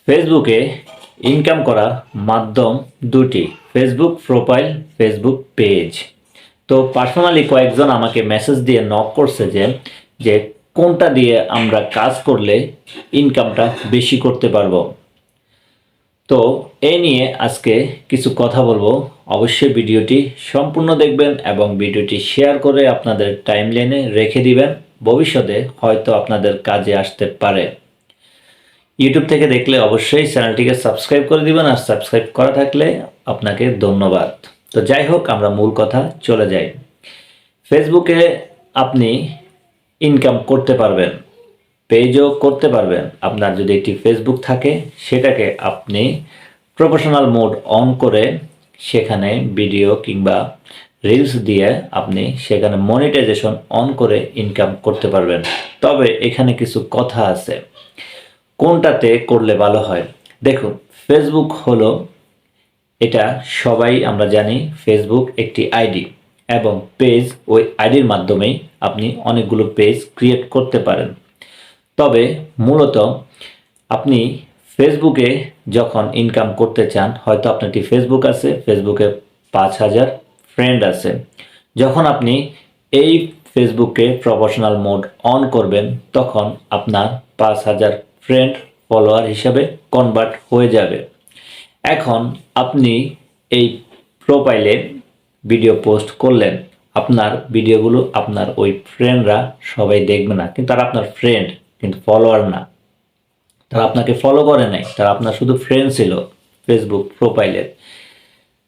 ফেসবুকে ইনকাম করার মাধ্যম দুটি, ফেসবুক প্রোফাইল, ফেসবুক পেজ। তো পার্সোনালি কয়েকজন আমাকে মেসেজ দিয়ে নক করছে যে কোনটা দিয়ে আমরা কাজ করলে ইনকামটা বেশি করতে পারবো। তো এই নিয়ে আজকে কিছু কথা বলবো। অবশ্যই ভিডিওটি সম্পূর্ণ দেখবেন এবং ভিডিওটি শেয়ার করে আপনাদের টাইমলাইনে রেখে দিবেন, ভবিষ্যতে হয়তো আপনাদের কাজে আসতে পারে। ইউটিউব থেকে দেখলে অবশ্যই চ্যানেলটিকে সাবস্ক্রাইব করে দিবেন, আর সাবস্ক্রাইব করা থাকলে আপনাকে ধন্যবাদ। তো যাই হোক, আমরা মূল কথা চলে যাই। ফেসবুকে আপনি ইনকাম করতে পারবেন, পেজও করতে পারবেন। আপনার যদি একটি ফেসবুক থাকে, সেটাকে আপনি প্রফেশনাল মোড অন করে সেখানে ভিডিও কিংবা রিলস দিয়ে আপনি সেখানে মনিটাইজেশন অন করে ইনকাম করতে পারবেন। তবে এখানে কিছু কথা আছে, কোনটাতে করলে ভালো হয়। দেখুন, ফেসবুক হলো, এটা সবাই আমরা জানি, ফেসবুক একটি আইডি এবং পেজ, ওই আইডির মাধ্যমেই আপনি অনেকগুলো পেজ ক্রিয়েট করতে পারেন। তবে মূলত আপনি ফেসবুকে যখন ইনকাম করতে চান, হয়তো আপনার একটি ফেসবুক আছে, ফেসবুকে 5,000 ফ্রেন্ড আছে। যখন আপনি এই ফেসবুকে প্রফেশনাল মোড অন করবেন, তখন আপনার 5,000 ফ্রেন্ড ফলোয়ার হিসাবে কনভার্ট হয়ে যাবে। এখন আপনি এই প্রোফাইলে ভিডিও পোস্ট করলেন, আপনার ভিডিওগুলো আপনার ওই ফ্রেন্ডরা সবাই দেখবে না, কিন্তু তারা আপনার ফ্রেন্ড, কিন্তু ফলোয়ার না। তারা আপনাকে ফলো করে নাই, তারা আপনার শুধু ফ্রেন্ড ছিল ফেসবুক প্রোফাইলের।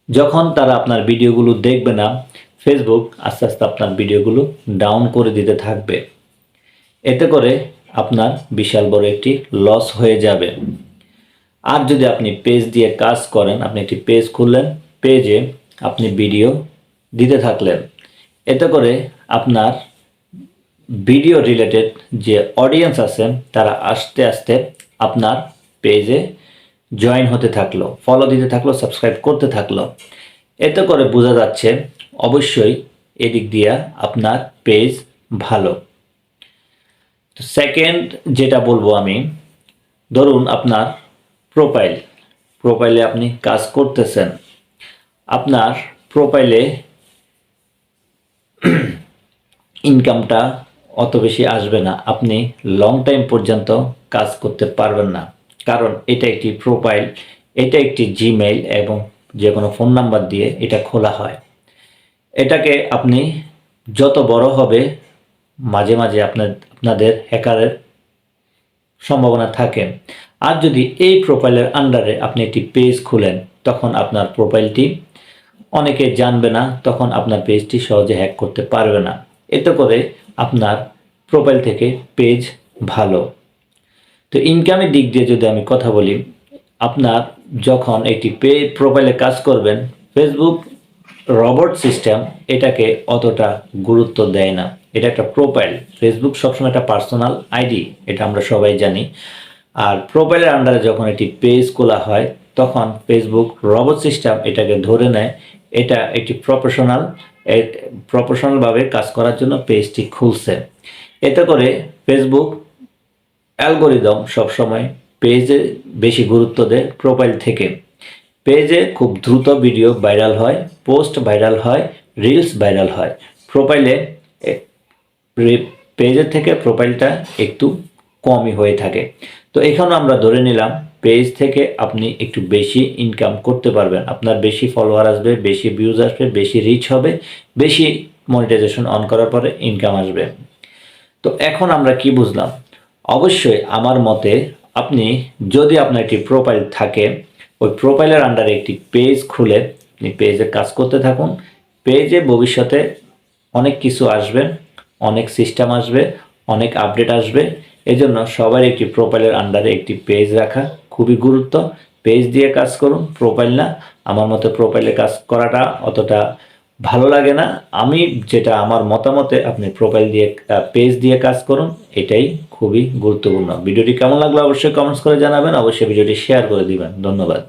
যখন তারা আপনার ভিডিওগুলো দেখবে না, ফেসবুক আস্তে আস্তে আপনার ভিডিওগুলো ডাউন করে দিতে থাকবে। এতে করে আপনার বিশাল বড় একটি লস হয়ে যাবে। আর যদি আপনি পেজ দিয়ে কাজ করেন, আপনি একটি পেজ খুললেন, পেজে আপনি ভিডিও দিতে থাকলেন, এতে করে আপনার ভিডিও রিলেটেড যে অডিয়েন্স আছে, তারা আস্তে আস্তে আপনার পেজে জয়েন হতে থাকলো, ফলো দিতে থাকলো, সাবস্ক্রাইব করতে থাকলো। এতে করে বোঝা যাচ্ছে অবশ্যই এদিক দিয়ে আপনার পেজ ভালো। তো সেকেন্ড যেটা বলবো আমি, ধরুন আপনার প্রোফাইলে আপনি কাজ করতেছেন, আপনার প্রোফাইলে ইনকামটা অত বেশি আসবে না, আপনি লং টাইম পর্যন্ত কাজ করতে পারবেন না। কারণ এটা একটি প্রোফাইল, এটা একটি জিমেইল এবং যে কোনো ফোন নাম্বার দিয়ে এটা খোলা হয়। এটাকে আপনি যত বড় হবে, মাঝে মাঝে আপনাদের হ্যাকারের সম্ভাবনা থাকে। আর যদি এই প্রোফাইলের আন্ডারে আপনি একটি পেজ খুলেন, তখন আপনার প্রোফাইলটি অনেকে জানবে না, তখন আপনার পেজটি সহজে হ্যাক করতে পারবে না। এতে করে আপনার প্রোফাইল থেকে পেজ ভালো। তো ইনকামের দিক দিয়ে যদি আমি কথা বলি, আপনার যখন একটি প্রোফাইলে কাজ করবেন, ফেসবুক রবট সিস্টেম এটাকে অতটা গুরুত্ব দেয় না। এটা একটা প্রোফাইল, ফেসবুক সবসময় একটা পার্সোনাল আইডি, এটা আমরা সবাই জানি। আর প্রোফাইলের আন্ডারে যখন একটি পেজ খোলা হয়, তখন ফেসবুক রবট সিস্টেম এটাকে ধরে নেয়, এটা একটি প্রফেশনালভাবে কাজ করার জন্য পেজটি খুলছে। এতে করে ফেসবুক অ্যালগোরিদম সবসময় পেজে বেশি গুরুত্ব দেয় প্রোফাইল থেকে। পেজে খুব দ্রুত ভিডিও ভাইরাল হয়, পোস্ট ভাইরাল হয়, রিলস ভাইরাল হয়। পেজের থেকে প্রোফাইলটা একটু কমই হয়ে থাকে। তো এখানে আমরা ধরে নিলাম পেজ থেকে আপনি একটু বেশি ইনকাম করতে পারবেন, আপনার বেশি ফলোয়ার আসবে, বেশি ভিউজ আসবে, বেশি রিচ হবে, বেশি মনিটাইজেশন অন করার পরে ইনকাম আসবে। তো এখন আমরা কি বুঝলাম? অবশ্যই আমার মতে আপনি যদি আপনার একটি প্রোফাইল থাকে, ওই প্রোফাইলের আন্ডারে একটি পেজ খুলে আপনি পেজে কাজ করতে থাকুন। পেজে ভবিষ্যতে অনেক কিছু আসবে, অনেক সিস্টেম আসবে, অনেক আপডেট আসবে। এজন্য সবার একটি প্রোফাইলের আন্ডারে একটি পেজ রাখা খুবই গুরুত্ব। পেজ দিয়ে কাজ করুন, প্রোফাইল না। আমার মতে প্রোফাইলে কাজ করাটা অতটা ভালো লাগে না। আমি যেটা আমার মতামতে, আপনি প্রোফাইল দিয়ে পেজ দিয়ে কাজ করুন, এটাই খুবই গুরুত্বপূর্ণ। ভিডিওটি কেমন লাগলো অবশ্যই কমেন্টস করে জানাবেন, অবশ্যই ভিডিওটি শেয়ার করে দিবেন। ধন্যবাদ।